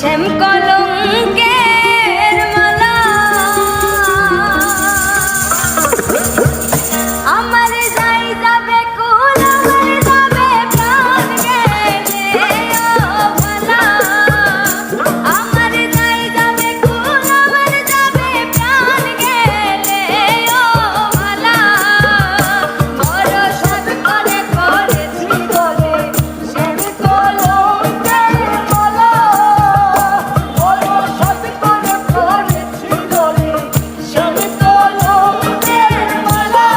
শ্যাম কলঙ্কের মালা আমার যাই যাবে কুল আমার যাবে প্রাণ গেলে ও ভালা আমার যাই যাবে কুল আমার যাবে প্রাণ গেলে ও ভালা বড় সব করে করেছি বলে শ্যাম কলঙ্কের মালা বড় সব করে করেছি বলে শ্যাম কলঙ্কের মালা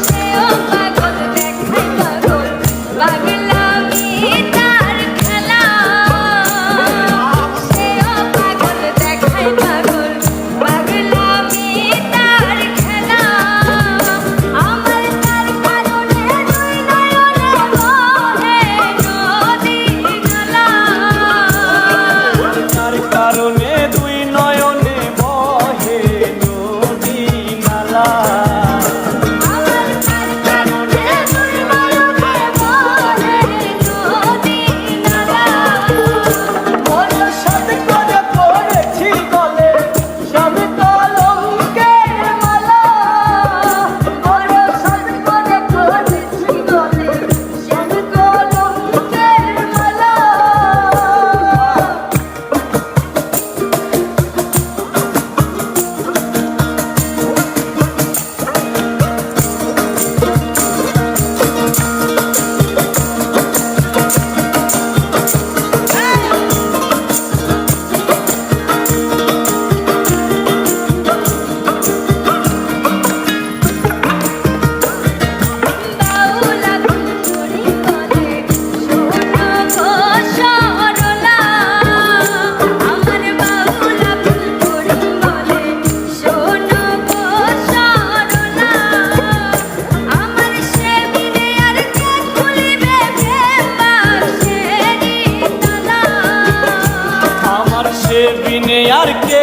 সেও পাগল দেখাই পাগল পাগলামি তার খেলা সেও পাগল দেখাই পাগল পাগলামি তার খেলা আমার তার কারণে দুই নয়নে বহে নদী নালা তার কারণে দুই নয়নে বহে নদী নালা আমার তার কারণে দুই নয়নে বহে নদী নালা বড় সাথ করে করেছি বলে শ্যাম কলঙ্কের মালা বড় সাথ করে করেছি বলে শ্যাম কলঙ্কের মালা বাউলা ফুলকুড়ি বলে শোনো গো সরলা আমার বাউলা ফুলকুড়ি বলে শোনো গো সরলা আমার সে বিনে আর কে খুলিবে প্রেম বাক্সেরি তালা আমার সে বিনে আর কে